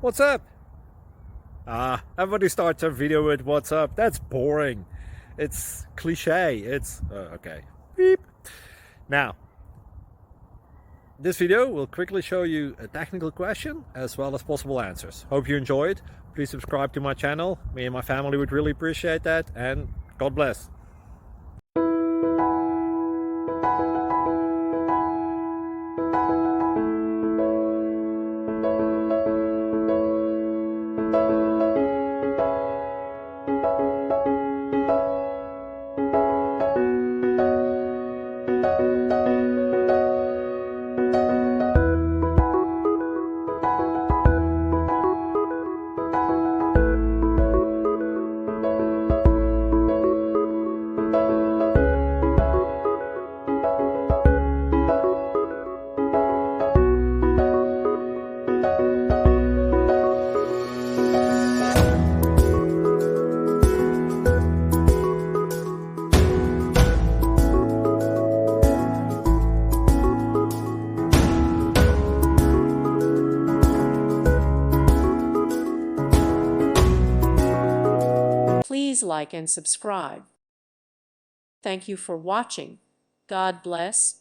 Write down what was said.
What's up? Everybody starts a video with what's up. That's boring. It's cliche. It's okay. Beep. Now, this video will quickly show you a technical question as well as possible answers. Hope you enjoyed. Please subscribe to my channel. Me and my family would really appreciate that, and God bless. Please like and subscribe. Thank you for watching. God bless.